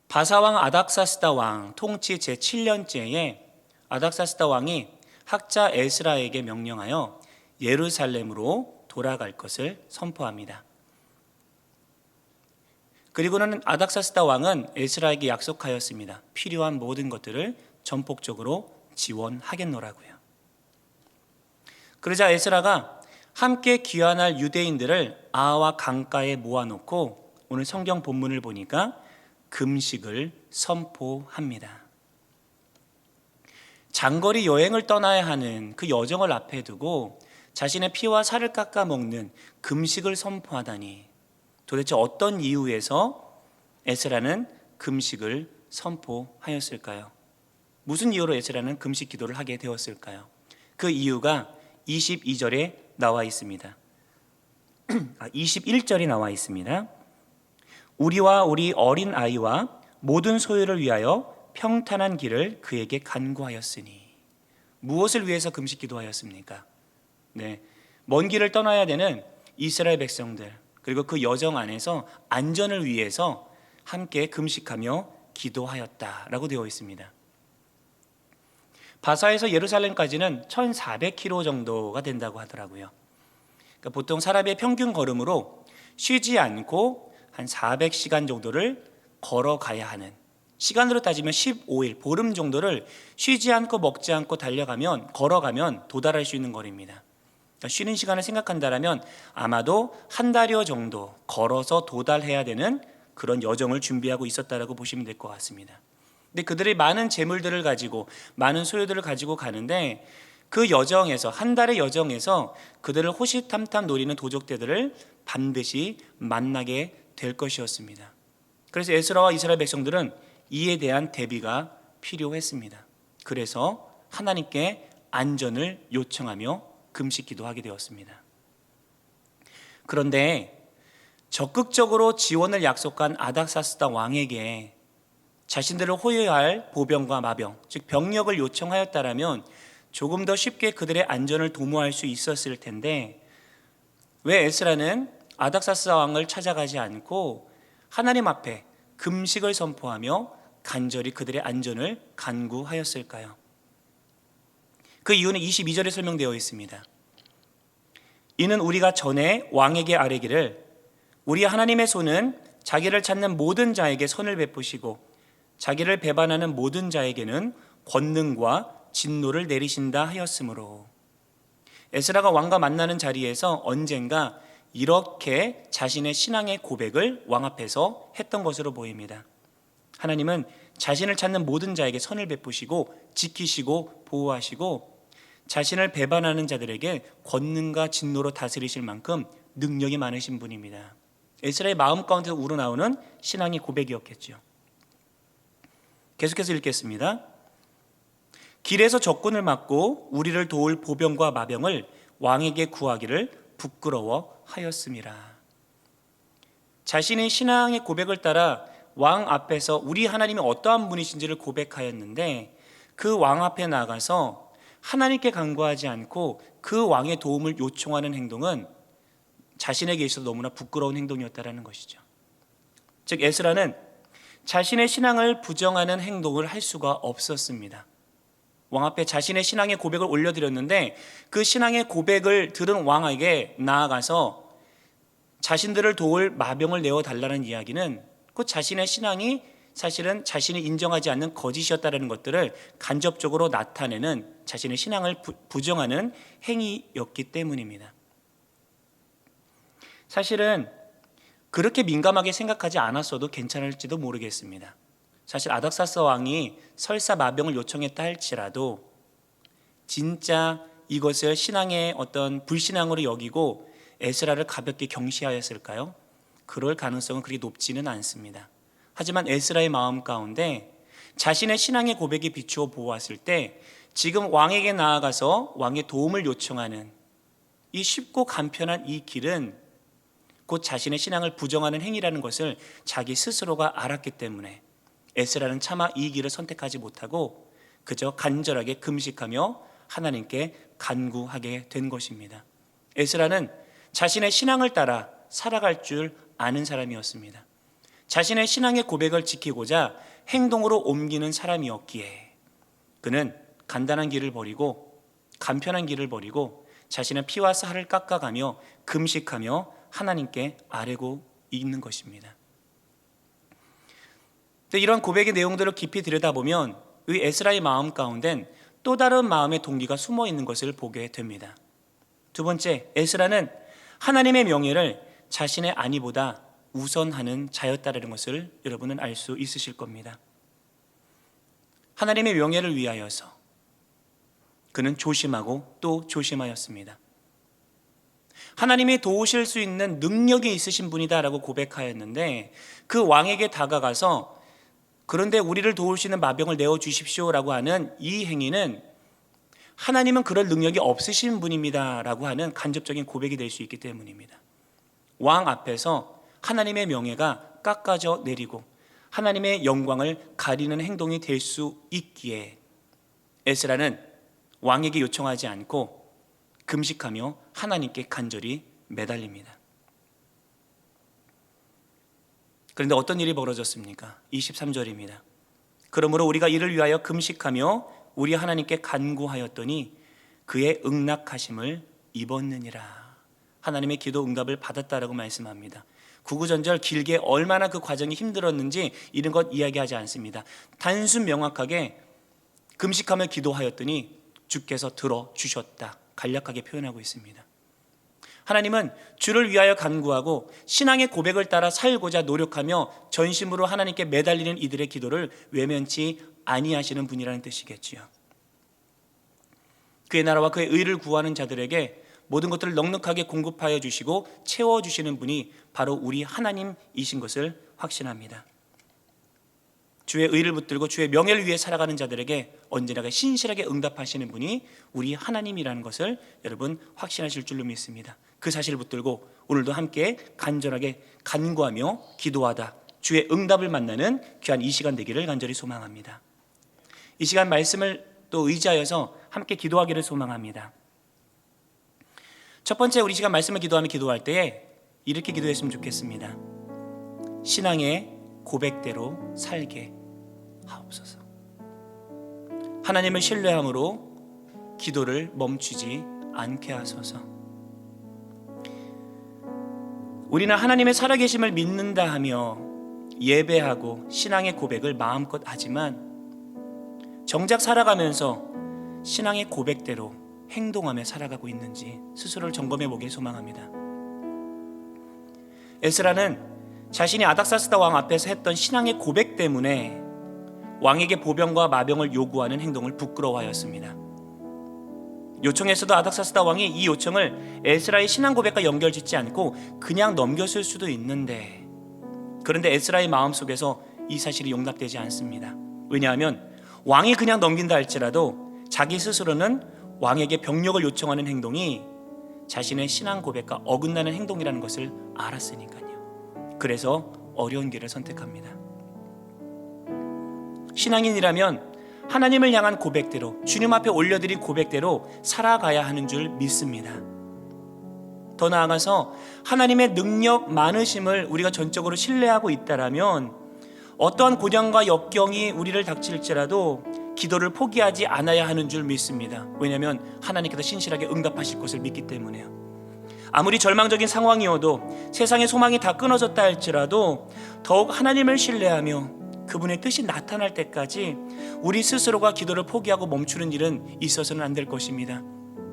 바사왕 아닥사스다 왕 통치 제7년째에 아닥사스다 왕이 학자 에스라에게 명령하여 예루살렘으로 돌아갈 것을 선포합니다. 그리고는 아닥사스다 왕은 에스라에게 약속하였습니다. 필요한 모든 것들을 전폭적으로 지원하겠노라고요. 그러자 에스라가 함께 귀환할 유대인들을 아와 강가에 모아놓고 오늘 성경 본문을 보니까 금식을 선포합니다. 장거리 여행을 떠나야 하는 그 여정을 앞에 두고 자신의 피와 살을 깎아 먹는 금식을 선포하다니, 도대체 어떤 이유에서 에스라는 금식을 선포하였을까요? 무슨 이유로 에스라는 금식 기도를 하게 되었을까요? 그 이유가 22절에 나와 있습니다. 21절이 나와 있습니다. 우리와 우리 어린 아이와 모든 소유를 위하여 평탄한 길을 그에게 간구하였으니. 무엇을 위해서 금식 기도하였습니까? 먼 길을 떠나야 되는 이스라엘 백성들, 그리고 그 여정 안에서 안전을 위해서 함께 금식하며 기도하였다라고 되어 있습니다. 바사에서 예루살렘까지는 1400km 정도가 된다고 하더라고요. 그러니까 보통 사람의 평균 걸음으로 쉬지 않고 한 400시간 정도를 걸어가야 하는, 시간으로 따지면 15일, 보름 정도를 쉬지 않고 먹지 않고 걸어가면 도달할 수 있는 거리입니다. 그러니까 쉬는 시간을 생각한다면 아마도 한 달여 정도 걸어서 도달해야 되는 그런 여정을 준비하고 있었다라고 보시면 될 것 같습니다. 근데 그들이 많은 재물들을 가지고, 많은 소유들을 가지고 가는데, 그 여정에서, 한 달의 여정에서 그들을 호시탐탐 노리는 도적대들을 반드시 만나게 될 것이었습니다. 그래서 에스라와 이스라엘 백성들은 이에 대한 대비가 필요했습니다. 그래서 하나님께 안전을 요청하며 금식 기도하게 되었습니다. 그런데 적극적으로 지원을 약속한 아닥사스다 왕에게 자신들을 호위할 보병과 마병, 즉 병력을 요청하였다라면 조금 더 쉽게 그들의 안전을 도모할 수 있었을 텐데, 왜 에스라는 아닥사스다 왕을 찾아가지 않고 하나님 앞에 금식을 선포하며 간절히 그들의 안전을 간구하였을까요? 그 이유는 22절에 설명되어 있습니다. 이는 우리가 전에 왕에게 아뢰기를 우리 하나님의 손은 자기를 찾는 모든 자에게 선을 베푸시고 자기를 배반하는 모든 자에게는 권능과 진노를 내리신다 하였으므로, 에스라가 왕과 만나는 자리에서 언젠가 이렇게 자신의 신앙의 고백을 왕 앞에서 했던 것으로 보입니다. 하나님은 자신을 찾는 모든 자에게 선을 베푸시고 지키시고 보호하시고 자신을 배반하는 자들에게 권능과 진노로 다스리실 만큼 능력이 많으신 분입니다. 에스라의 마음 가운데서 우러나오는 신앙의 고백이었겠죠. 계속해서 읽겠습니다. 길에서 적군을 막고 우리를 도울 보병과 마병을 왕에게 구하기를 부끄러워하였음이라. 자신의 신앙의 고백을 따라 왕 앞에서 우리 하나님이 어떠한 분이신지를 고백하였는데, 그 왕 앞에 나가서 하나님께 간구하지 않고 그 왕의 도움을 요청하는 행동은 자신에게 있어서 너무나 부끄러운 행동이었다는 것이죠. 즉 에스라는 자신의 신앙을 부정하는 행동을 할 수가 없었습니다. 왕 앞에 자신의 신앙의 고백을 올려드렸는데, 그 신앙의 고백을 들은 왕에게 나아가서 자신들을 도울 마병을 내어달라는 이야기는 그 자신의 신앙이 사실은 자신이 인정하지 않는 거짓이었다는 것들을 간접적으로 나타내는, 자신의 신앙을 부정하는 행위였기 때문입니다. 사실은 그렇게 민감하게 생각하지 않았어도 괜찮을지도 모르겠습니다. 사실 아닥사스 왕이 설사 마병을 요청했다 할지라도 진짜 이것을 신앙의 어떤 불신앙으로 여기고 에스라를 가볍게 경시하였을까요? 그럴 가능성은 그렇게 높지는 않습니다. 하지만 에스라의 마음 가운데 자신의 신앙의 고백이 비추어 보았을 때 지금 왕에게 나아가서 왕의 도움을 요청하는 이 쉽고 간편한 이 길은 곧 자신의 신앙을 부정하는 행위라는 것을 자기 스스로가 알았기 때문에 에스라는 차마 이 길을 선택하지 못하고 그저 간절하게 금식하며 하나님께 간구하게 된 것입니다. 에스라는 자신의 신앙을 따라 살아갈 줄 아는 사람이었습니다. 자신의 신앙의 고백을 지키고자 행동으로 옮기는 사람이었기에 그는 간단한 길을 버리고 간편한 길을 버리고 자신의 피와 살을 깎아가며 금식하며 하나님께 아뢰고 있는 것입니다. 이런 고백의 내용들을 깊이 들여다보면 이 에스라의 마음 가운데는 또 다른 마음의 동기가 숨어 있는 것을 보게 됩니다. 두 번째, 에스라는 하나님의 명예를 자신의 안위보다 우선하는 자였다는 것을 여러분은 알 수 있으실 겁니다. 하나님의 명예를 위하여서 그는 조심하고 또 조심하였습니다. 하나님이 도우실 수 있는 능력이 있으신 분이다라고 고백하였는데 그 왕에게 다가가서 그런데 우리를 도우시는 마병을 내어주십시오라고 하는 이 행위는 하나님은 그럴 능력이 없으신 분입니다라고 하는 간접적인 고백이 될 수 있기 때문입니다. 왕 앞에서 하나님의 명예가 깎아져 내리고 하나님의 영광을 가리는 행동이 될 수 있기에 에스라는 왕에게 요청하지 않고 금식하며 하나님께 간절히 매달립니다. 그런데 어떤 일이 벌어졌습니까? 23절입니다. 그러므로 우리가 이를 위하여 금식하며 우리 하나님께 간구하였더니 그의 응낙하심을 입었느니라. 하나님의 기도 응답을 받았다라고 말씀합니다. 구구절절 길게 얼마나 그 과정이 힘들었는지 이런 것 이야기하지 않습니다. 단순 명확하게 금식하며 기도하였더니 주께서 들어주셨다, 간략하게 표현하고 있습니다. 하나님은 주를 위하여 간구하고 신앙의 고백을 따라 살고자 노력하며 전심으로 하나님께 매달리는 이들의 기도를 외면치 아니하시는 분이라는 뜻이겠지요. 그의 나라와 그의 의를 구하는 자들에게 모든 것들을 넉넉하게 공급하여 주시고 채워주시는 분이 바로 우리 하나님이신 것을 확신합니다. 주의 의를 붙들고 주의 명예를 위해 살아가는 자들에게 언제나 신실하게 응답하시는 분이 우리 하나님이라는 것을 여러분 확신하실 줄로 믿습니다. 그 사실을 붙들고 오늘도 함께 간절하게 간구하며 기도하다 주의 응답을 만나는 귀한 이 시간 되기를 간절히 소망합니다. 이 시간 말씀을 또 의지하여서 함께 기도하기를 소망합니다. 첫 번째, 우리 시간 말씀을 기도하며 기도할 때에 이렇게 기도했으면 좋겠습니다. 신앙의 고백대로 살게 하옵소서. 하나님을 신뢰함으로 기도를 멈추지 않게 하소서. 우리는 하나님의 살아계심을 믿는다 하며 예배하고 신앙의 고백을 마음껏 하지만 정작 살아가면서 신앙의 고백대로 행동하며 살아가고 있는지 스스로를 점검해 보길 소망합니다. 에스라는 자신이 아닥사스다 왕 앞에서 했던 신앙의 고백 때문에 왕에게 보병과 마병을 요구하는 행동을 부끄러워하였습니다. 요청했어도 아닥사스다 왕이 이 요청을 에스라의 신앙 고백과 연결짓지 않고 그냥 넘겼을 수도 있는데, 그런데 에스라의 마음속에서 이 사실이 용납되지 않습니다. 왜냐하면 왕이 그냥 넘긴다 할지라도 자기 스스로는 왕에게 병력을 요청하는 행동이 자신의 신앙 고백과 어긋나는 행동이라는 것을 알았으니까요. 그래서 어려운 길을 선택합니다. 신앙인이라면 하나님을 향한 고백대로, 주님 앞에 올려드린 고백대로 살아가야 하는 줄 믿습니다. 더 나아가서 하나님의 능력 많으심을 우리가 전적으로 신뢰하고 있다라면 어떠한 고난과 역경이 우리를 닥칠지라도 기도를 포기하지 않아야 하는 줄 믿습니다. 왜냐하면 하나님께서 신실하게 응답하실 것을 믿기 때문에요. 아무리 절망적인 상황이어도 세상의 소망이 다 끊어졌다 할지라도 더욱 하나님을 신뢰하며 그분의 뜻이 나타날 때까지 우리 스스로가 기도를 포기하고 멈추는 일은 있어서는 안 될 것입니다.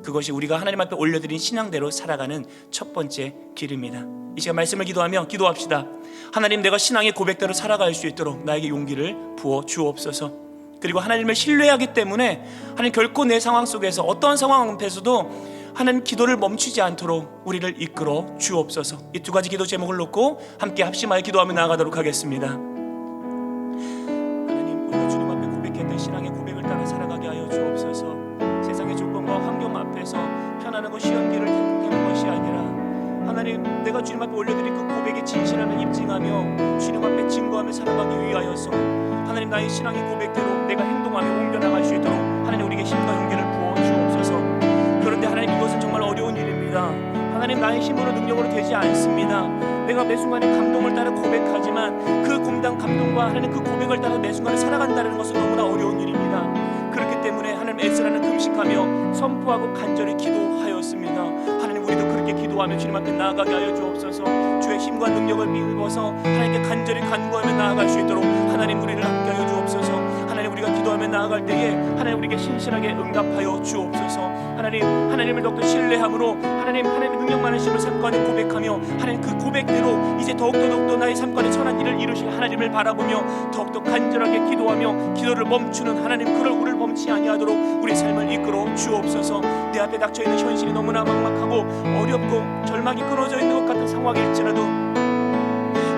그것이 우리가 하나님 앞에 올려드린 신앙대로 살아가는 첫 번째 길입니다. 이 시간 말씀을 기도하며 기도합시다. 하나님, 내가 신앙의 고백대로 살아갈 수 있도록 나에게 용기를 부어 주옵소서. 그리고 하나님을 신뢰하기 때문에 하나님 결코 내 상황 속에서 어떠한 상황 앞에서도 하나님 기도를 멈추지 않도록 우리를 이끌어 주옵소서. 이 두 가지 기도 제목을 놓고 함께 합심하여 기도하며 나아가도록 하겠습니다. 하나님, 우리가 주님 앞에 고백했던 신앙의 고백을 따라 살아가게 하여 주옵소서. 세상의 조건과 환경 앞에서 편안하고 쉬운 길을 택하는 것이 아니라 하나님, 내가 주님 앞에 올려드린 그 고백의 진실함을 입증하며 주님 앞에 증거하며 살아가기 위하여서 하나님, 나의 신앙의 고백대로 내가 행동하며 옮겨나갈 수 있도록 하나님 우리에게 힘과 용기를 부어 주옵소서. 그런데 하나님, 이것은 정말 어려운 일입니다. 하나님, 나의 힘으로 능력으로 되지 않습니다. 내가 매 순간에 감동을 따라 고백하지만 그 공당 감동과 하나님 그 고백을 따라 매 순간에 살아간다는 것은 너무나 어려운 일입니다. 그렇기 때문에 하나님 에스라는 금식하며 선포하고 간절히 기도하였습니다. 하나님 우리도 그렇게 기도하며 주님 앞에 나아가게 하여 주옵소서. 주의 힘과 능력을 믿어서 하나님께 간절히 간구하며 나아갈 수 있도록 하나님 우리를 함께 하여 주옵소서. 하나님 우리가 기도하며 나아갈 때에 하나님 우리에게 신실하게 응답하여 주옵소서. 하나님을 더욱더 신뢰함으로 하나님의 능력 많으심을 삶가운데 고백하며 하나님 그 고백대로 이제 더욱더 나의 삶가운데 선한 일을 이루실 하나님을 바라보며 더욱더 간절하게 기도하며 기도를 멈추는 하나님 그 얼굴을 멈추지 아니하도록 우리 삶을 이끌어 주옵소서. 내 앞에 닥쳐있는 현실이 너무나 막막하고 어렵고 절망이 끊어져 있는 것 같은 상황일지라도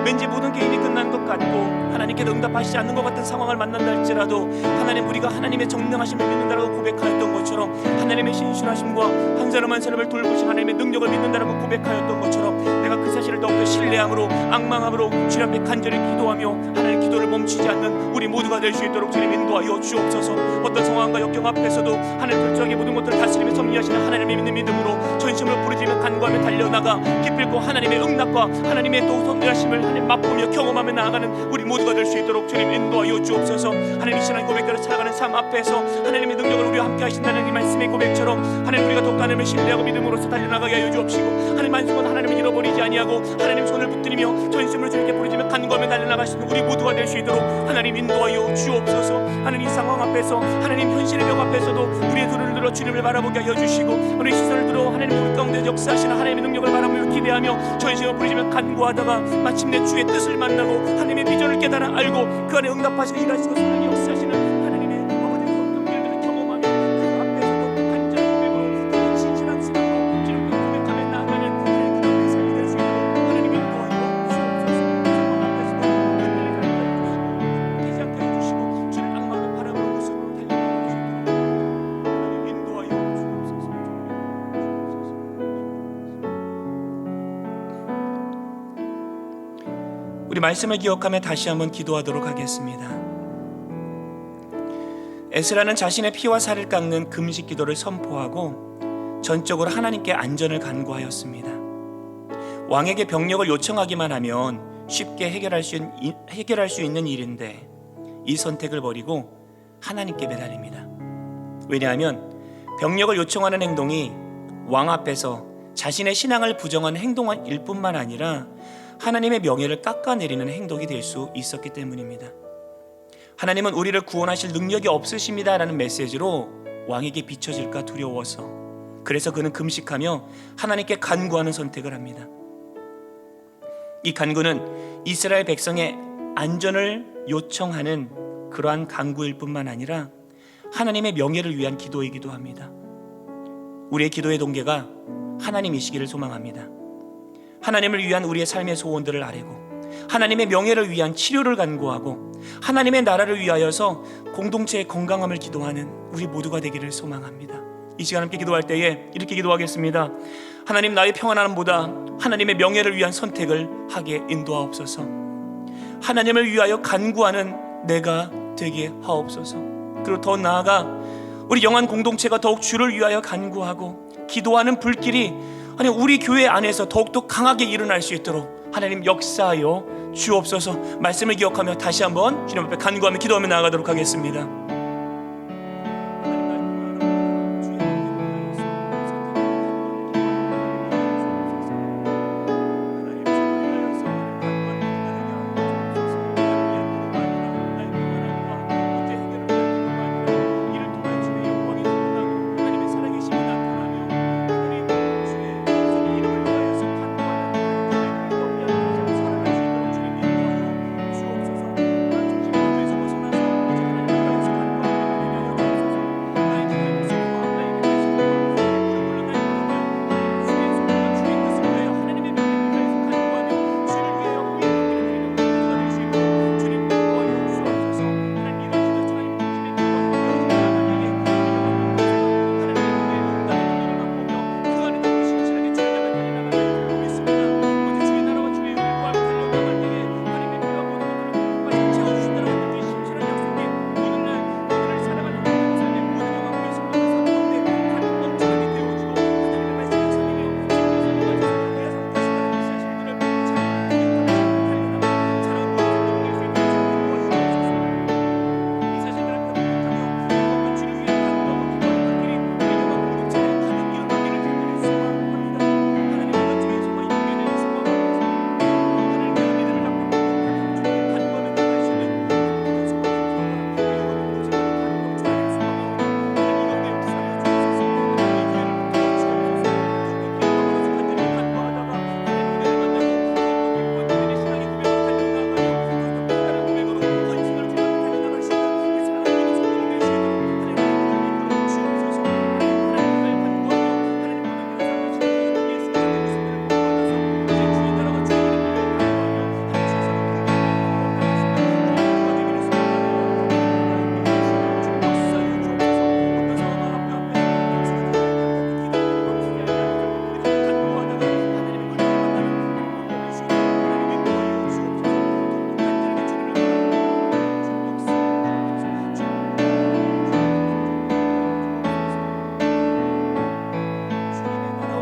왠지 모든 게임이 끝난 것 같고 하나님께서 응답하시지 않는 것 같은 상황을 만난다 할지라도 하나님 우리가 하나님의 정능하심을 믿는다라고 고백하였던 것처럼 하나님의 신실하심과 한 사람 한 사람을 돌보신 하나님의 능력을 믿는다라고 고백하였던 것처럼 내가 그 사실을 더욱더 신뢰함으로 앙망함으로 주님 앞에 간절히 기도하며 하나님 기도를 멈추지 않는 우리 모두가 될 수 있도록 주님 인도하여 주옵소서. 어떤 상황과 역경 앞에서도 하나님 철저하게 모든 것들을 다스리며 섭리하시는 하나님의 믿는 믿음으로 전심을 부르짖으며 간구하며 달려나가 기필코 하나님의 응답과 하나님의 또 섭리하심을 하나님 맛보며 경험하며 나아가는 우리 모두가 될 수 있도록 주님 인도하여 주옵소서. 하나님 이 시간 고백대로 살아가는 삶 앞에서 하나님의 능력을 우리와 함께 하신다는 이 말씀의 고백처럼 하나님 우리가 더욱 하나님을 신뢰하고 믿음으로써 달려나가게 하여 주옵시고 하나님 만수건 하나님을 잃어버리지 아니하고 하나님 손을 붙들이며 전심으로 주님께 부르짖으며 간구하며 달려나가시는 우리 모두가 될 수 있도록 하나님 인도하여 주옵소서. 하나님 이 상황 앞에서 하나님 현실의 벽 앞에서도 우리의 눈을 들어 주님을 바라보게 하여 주시고 우리 시선을 들어 하나님 우리 가운데 역사하시는 하나님의 능력을 바라보며 기대하며 전심을 부르짖으며 간구하다가 마침내 주의 뜻을 만나고 하나님의 비전을 깨달아 알고 그 안에 응답하시고 일하시고 선하게 역사하시는 하나님의 아버지의 성경들을 경험하며 그 앞에서도 간절한 고백으로 진실한 사랑으로 주님께 고백하며 나아가는 하나님 그 앞에 삶이 될 수 있도록 하나님 인도하여 주옵소서. 상황 앞에서도 은혜를 가르쳐 주시고 깨지 않게 해주시고 주를 악마로 바라보는 모습으로 달려나갈 수 있도록 하나님 인도하여 주옵소서. 우리 말씀을 기억하며 다시 한번 기도하도록 하겠습니다. 에스라는 자신의 피와 살을 깎는 금식 기도를 선포하고 전적으로 하나님께 안전을 간구하였습니다. 왕에게 병력을 요청하기만 하면 쉽게 해결할 수 있는 일인데 이 선택을 버리고 하나님께 매달립니다. 왜냐하면 병력을 요청하는 행동이 왕 앞에서 자신의 신앙을 부정하는 행동일 뿐만 아니라 하나님의 명예를 깎아내리는 행동이 될 수 있었기 때문입니다. 하나님은 우리를 구원하실 능력이 없으십니다라는 메시지로 왕에게 비춰질까 두려워서 그래서 그는 금식하며 하나님께 간구하는 선택을 합니다. 이 간구는 이스라엘 백성의 안전을 요청하는 그러한 간구일 뿐만 아니라 하나님의 명예를 위한 기도이기도 합니다. 우리의 기도의 동기가 하나님이시기를 소망합니다. 하나님을 위한 우리의 삶의 소원들을 아뢰고 하나님의 명예를 위한 치료를 간구하고 하나님의 나라를 위하여서 공동체의 건강함을 기도하는 우리 모두가 되기를 소망합니다. 이 시간 함께 기도할 때에 이렇게 기도하겠습니다. 하나님 나의 평안함보다 하나님의 명예를 위한 선택을 하게 인도하옵소서. 하나님을 위하여 간구하는 내가 되게 하옵소서. 그리고 더 나아가 우리 영안 공동체가 더욱 주를 위하여 간구하고 기도하는 불길이 우리 교회 안에서 더욱더 강하게 일어날 수 있도록 하나님 역사하여 주옵소서. 말씀을 기억하며 다시 한번 주님 앞에 간구하며 기도하며 나아가도록 하겠습니다.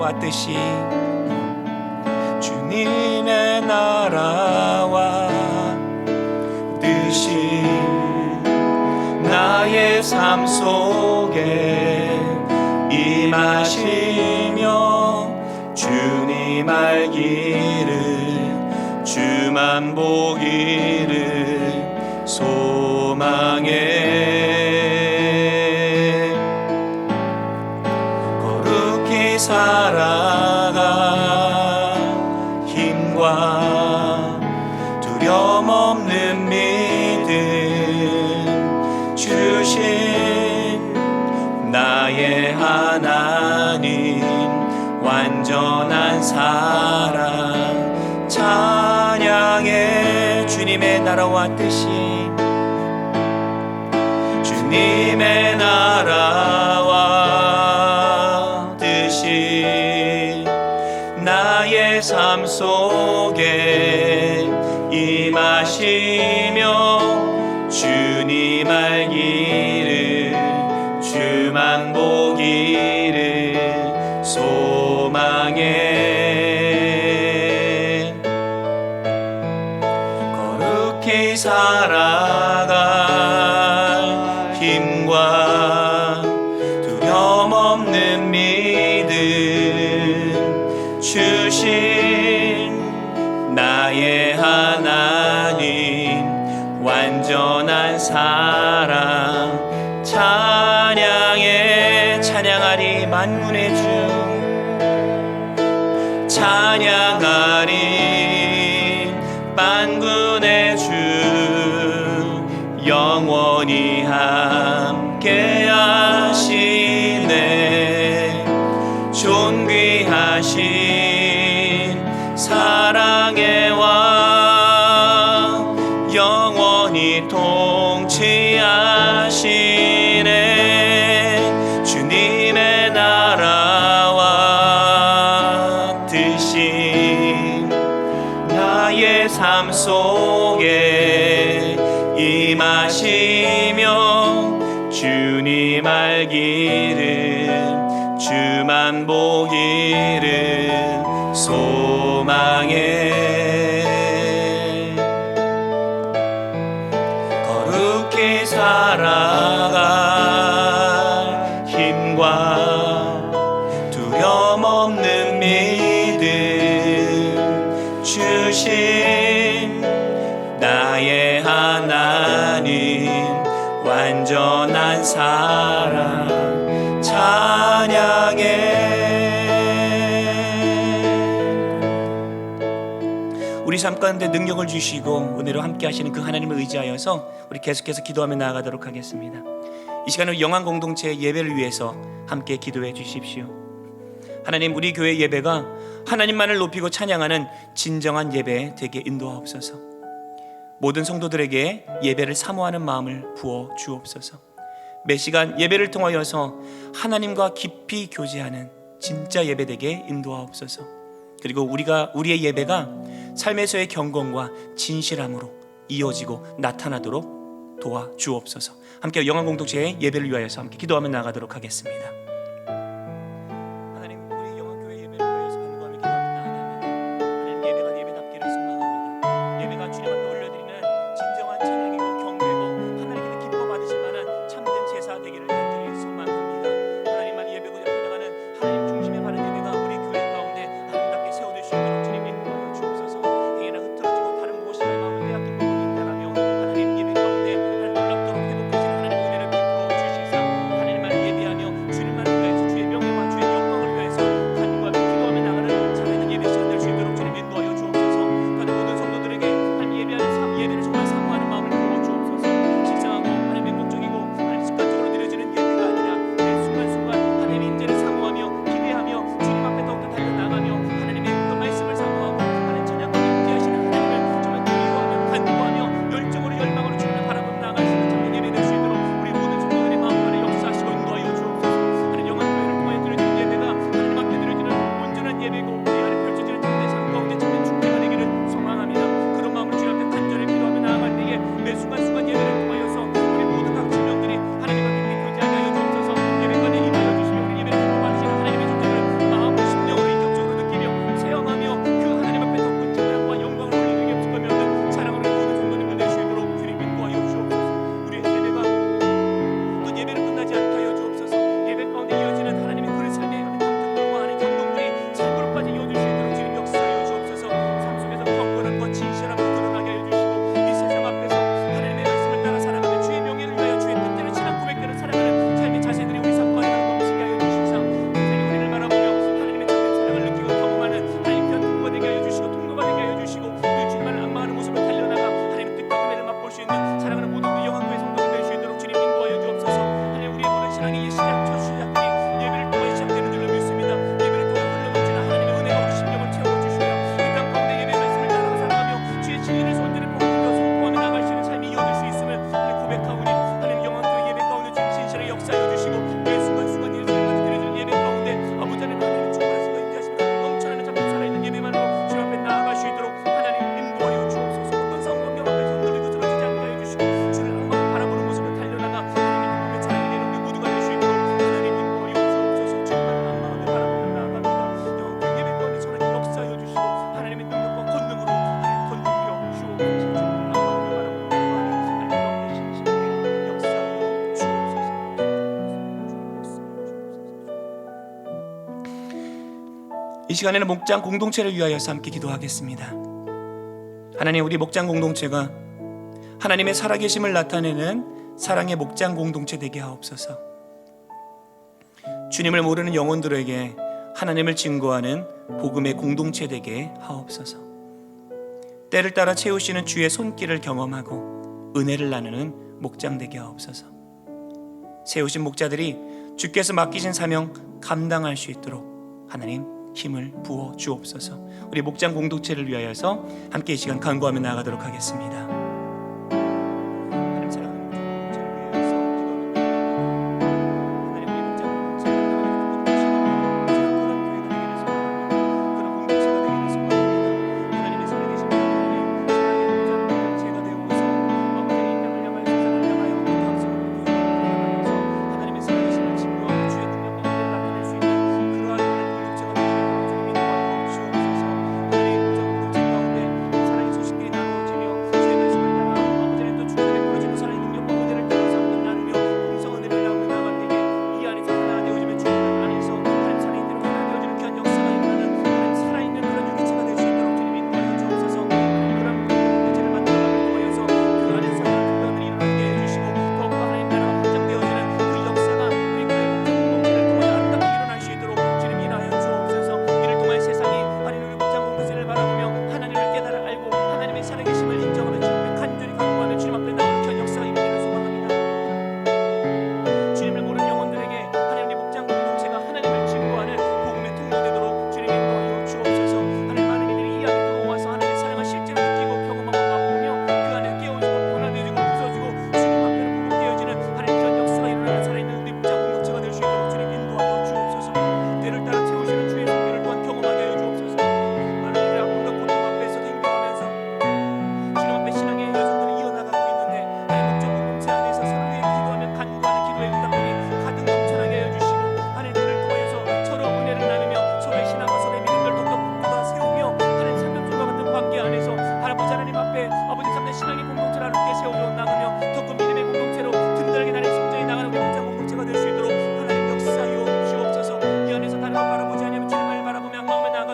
왔듯이 주님의 나라와 뜻이 나의 삶 속에 임하시며 주님 알기를 주만 보기를 소망해 거룩히 살아가 힘과 두려움 없는 믿음 주신 나의 하나님 완전한 사랑 찬양해 주님의 나라와 뜻이 주님의 나라와 뜻이 나의 삶 속에 임하시며 주님 알기를 주만 보기를 소망해 거룩히 살아가 힘과 두려움 없는 믿음 주신 나의 하나님 완전한 사랑 찬양해 찬양하리 만군의 주 찬양하리 만군의 주 영원히 함께 하시네 존귀하신 사랑의 왕 영원히 통치하시네 주님의 나라와 뜻이 나의 삶 속에 임하시며 주님 알기를 주만 보기를 소망해 거룩히 살아가 힘과 두려움 없는 믿음 주신 나의 하나님 완전한 사랑 찬양해 우리 삶 가운데 능력을 주시고 은혜로 함께 하시는 그 하나님을 의지하여서 우리 계속해서 기도하며 나아가도록 하겠습니다. 이 시간은 영안 공동체의 예배를 위해서 함께 기도해 주십시오. 하나님 우리 교회 예배가 하나님만을 높이고 찬양하는 진정한 예배 되게 인도하옵소서. 모든 성도들에게 예배를 사모하는 마음을 부어 주옵소서. 매 시간 예배를 통하여서 하나님과 깊이 교제하는 진짜 예배 되게 인도하옵소서. 그리고 우리의 예배가 삶에서의 경건과 진실함으로 이어지고 나타나도록 도와 주옵소서. 함께 영안 공동체의 예배를 위하여서 함께 기도하며 나가도록 하겠습니다. 하나님 우리 영안 교회 예배를 위하여서 간구하며 기도하며 나아갑니다. 하나님 예배가 예배답기를 소망합니다. 예배가 주님 앞에 올려드리는 진정한 찬양이고 경배고 하나님께서 기뻐 받으실 만한 참된 제사 되기를 간절히 소망합니다. 하나님만 예배고 나가는 하나님 중심에 바른 예배가 우리 교회 가운데 아름답게 세워질 수 있도록 주님이 인도하여 주옵소서. 행여나 흐트러지고 다른 무엇이나 마음을 빼앗긴 부분이 있다라며 하나님 예배 가운데 하나님 놀랍도록 회복하시는 하나님 은혜를 베풀어 주시사 하나님만 예배하며 주님만 고백하오니 하나님 영원토록 예배 가운데 주님 신실하게 역사하여 주시고 매 순간순간 예수를 받아들여주는 예배 가운데 아버지 하나님 하나님의 충만하심과 인자하심과 넘쳐나는 참된 살아있는 예배만으로 주님 앞에 나아갈 수 있도록 하나님 인도하여 주옵소서. 어떤 싸움 관계 앞에서 흔들리고 쓰러지지 않게 하여 주시고 주를 항상 바라보는 모습을 달려나가 하나님의 기쁨의 찬양이 되는 우리 모두가 될 수 있도록 하나님 인도하여 주옵소서. 주님만 마음에 바라보며 나아갑니다. 영원토록 예배 가운데 전하게 역사하여 주시고 하나님의 능력과 권능으로 하나님 건너며 주옵소서. 주님만 마음에 바라보며 나아가니 하나님 가운데 신실하게 역사하여 주옵소서. 이 시간에는 목장 공동체를 위하여서 함께 기도하겠습니다. 하나님, 우리 목장 공동체가 하나님의 살아계심을 나타내는 사랑의 목장 공동체 되게 하옵소서. 주님을 모르는 영혼들에게 하나님을 증거하는 복음의 공동체 되게 하옵소서. 때를 따라 채우시는 주의 손길을 경험하고 은혜를 나누는 목장 되게 하옵소서. 세우신 목자들이 주께서 맡기신 사명 감당할 수 있도록 하나님 힘을 부어 주옵소서. 우리 목장 공동체를 위하여서 함께 이 시간 간구하며 나아가도록 하겠습니다. 하나님 사랑하는 목장 공동체를 위하여서 기도합니다. 하나님 우리 목장 공동체가 하나님의 그런 공동체가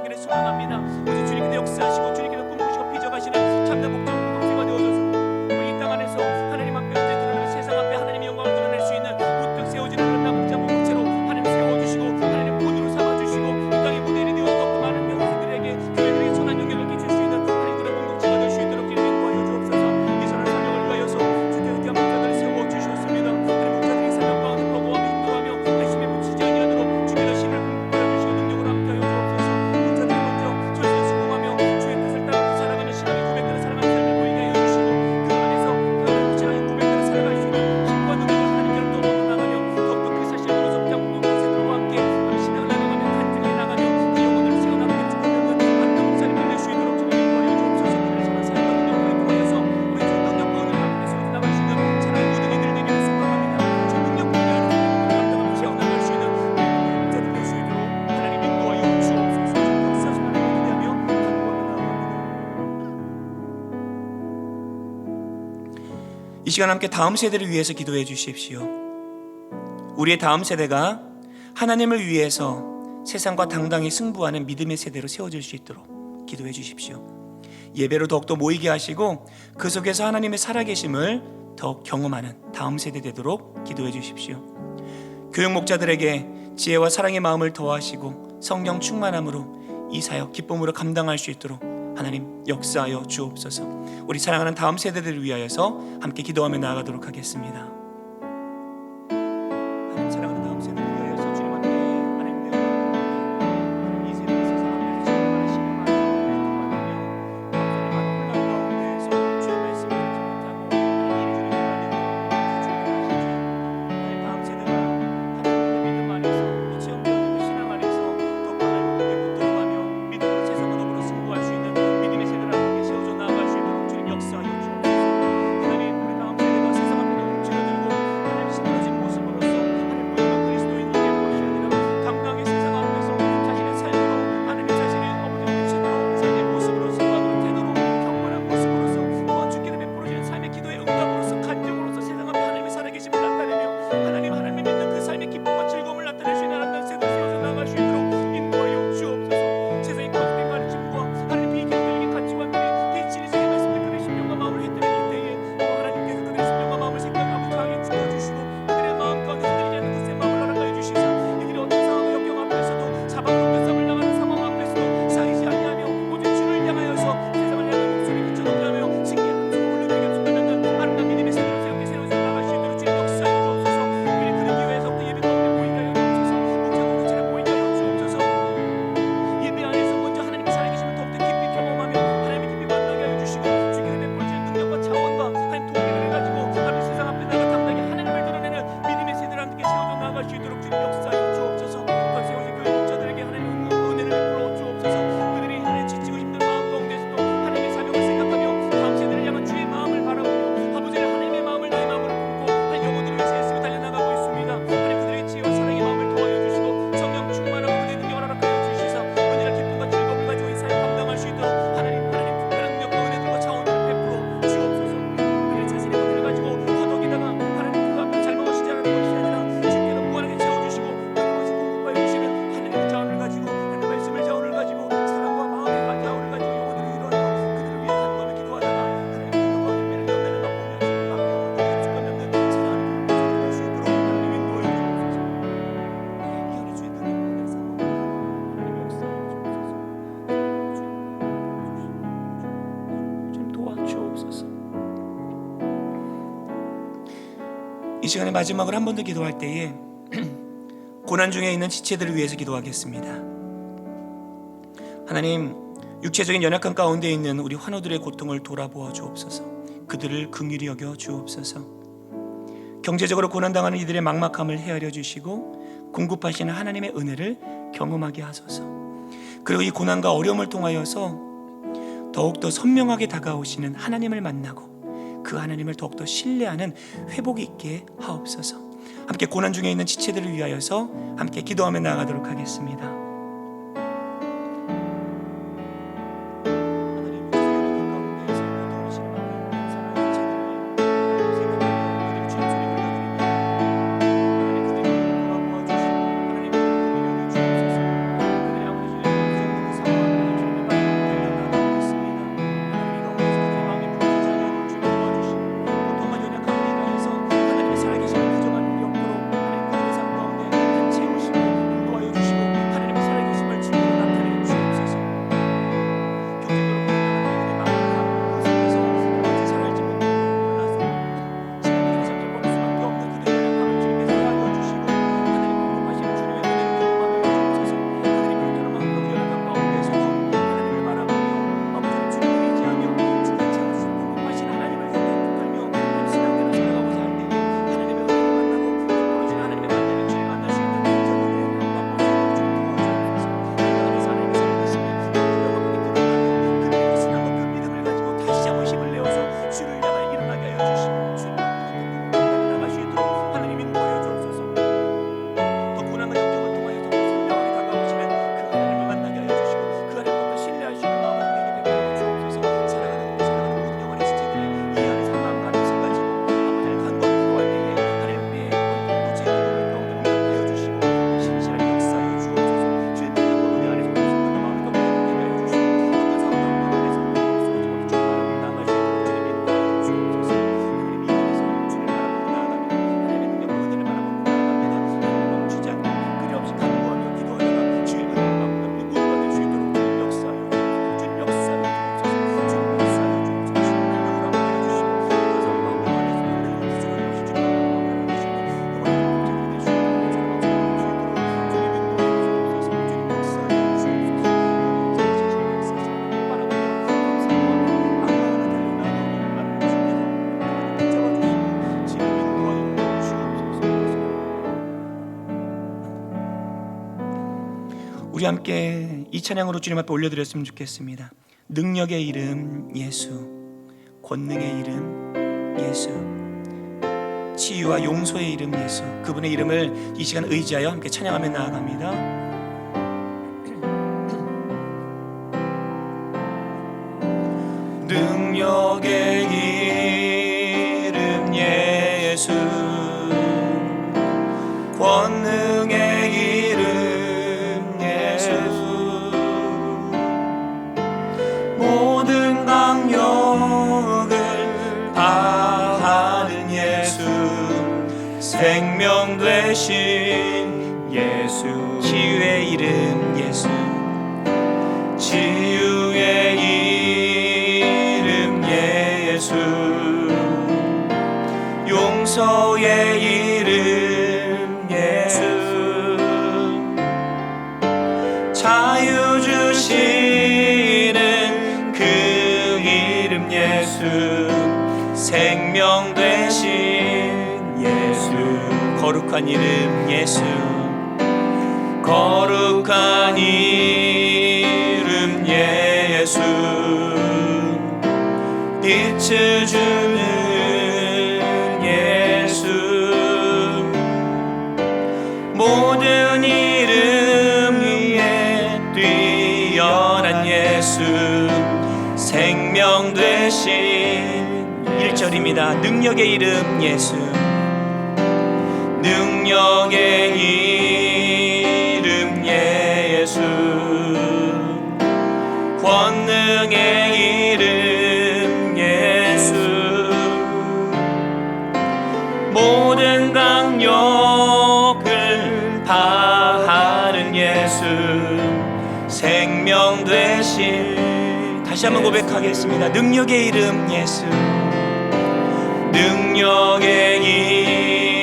되기를 소망합니다. 하나님의 살아계신 하나님 사랑의 목장 공동체가 되어서 아버지의 이 땅을 향하여 세상을 향하여 감사하고 향하여서 하나님의 살아계심을 증거하고 주의 능력과 은혜를 나타낼 수 있는 그러한 공동체가 되기를 이 시간 함께 다음 세대를 위해서 기도해 주십시오. 우리의 다음 세대가 하나님을 위해서 세상과 당당히 승부하는 믿음의 세대로 세워질 수 있도록 기도해 주십시오. 예배로 더욱더 모이게 하시고 그 속에서 하나님의 살아계심을 더욱 경험하는 다음 세대 되도록 기도해 주십시오. 교육 목자들에게 지혜와 사랑의 마음을 더하시고 성령 충만함으로 이 사역 기쁨으로 감당할 수 있도록 하나님 역사하여 주옵소서. 우리 사랑하는 다음 세대들을 위하여서 함께 기도하며 나아가도록 하겠습니다. 하나님 사랑하는 다음 세대를 위하여서 주님 앞에 하나님 내어놓는 이 세대에서 사람들이 정말 심령하며 고통받으며 하나님 많은 혼란 가운데에서 주의 말씀을 듣지 못하고 하나님 이리저리 행하며 이 시간에 마지막으로 한 번 더 기도할 때에 고난 중에 있는 지체들을 위해서 기도하겠습니다. 하나님, 육체적인 연약한 가운데 있는 우리 환우들의 고통을 돌아보아 주옵소서. 그들을 긍휼히 여겨 주옵소서. 경제적으로 고난당하는 이들의 막막함을 헤아려 주시고 공급하시는 하나님의 은혜를 경험하게 하소서. 그리고 이 고난과 어려움을 통하여서 더욱더 선명하게 다가오시는 하나님을 만나고 그 하나님을 더욱더 신뢰하는 회복이 있게 하옵소서. 함께 고난 중에 있는 지체들을 위하여서 함께 기도하며 나아가도록 하겠습니다. 우리 함께 이 찬양으로 주님 앞에 올려드렸으면 좋겠습니다. 능력의 이름 예수, 권능의 이름 예수, 치유와 용서의 이름 예수, 그분의 이름을 이 시간 의지하여 함께 찬양하며 나아갑니다. 능력의 이름 예수, 권능의 이름 모든 강력을 다하는 예수, 생명 되신 예수, 치유의 이름 예수, 치유의 이름 예수, 용서의 이름 예수, 자유 주시는 그 이름 예수, 생명 되신 예수, 거룩한 이름 예수, 거룩한 이름 예수, 빛을 주는 예수, 모든 이름 위에 뛰어난 예수, 생명 되신 1절입니다. 능력의 이름 예수, 능력의 이름 예수, 권능의 이름 예수, 모든 강력을 다하는 예수, 생명 되신, 다시 한번 고백하겠습니다. 능력의 이름 예수, 능력의 이름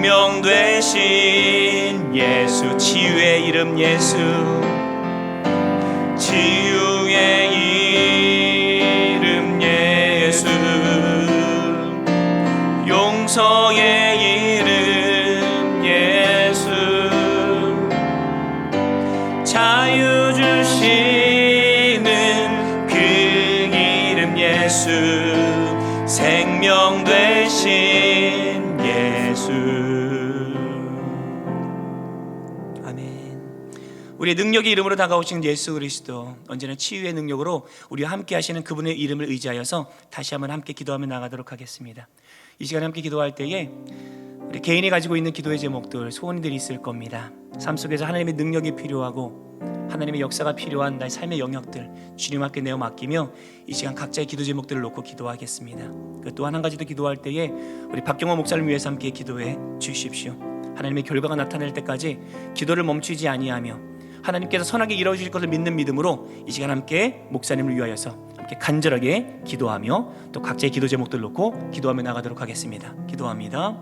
생명 되신 예수, 치유의 이름 예수, 치유의 이름 예수, 용서의 이름 예수, 자유 주시는 그 이름 예수, 생명 되신 예수. 아멘. 우리의 능력의 이름으로 다가오신 예수 그리스도, 언제나 치유의 능력으로 우리와 함께 하시는 그분의 이름을 의지하여서 다시 한번 함께 기도하며 나가도록 하겠습니다. 이 시간에 함께 기도할 때에 우리 개인이 가지고 있는 기도의 제목들, 소원들이 있을 겁니다. 삶 속에서 하나님의 능력이 필요하고 하나님의 역사가 필요한 나의 삶의 영역들 주님 앞에 내어 맡기며 이 시간 각자의 기도 제목들을 놓고 기도하겠습니다. 또한 한 가지 더 기도할 때에 우리 박경호 목사를 위해서 함께 기도해 주십시오. 하나님의 결과가 나타날 때까지 기도를 멈추지 아니하며 하나님께서 선하게 이루어질 것을 믿는 믿음으로 이 시간 함께 목사님을 위하여서 함께 간절하게 기도하며 또 각자의 기도 제목들 놓고 기도하며 나가도록 하겠습니다. 기도합니다.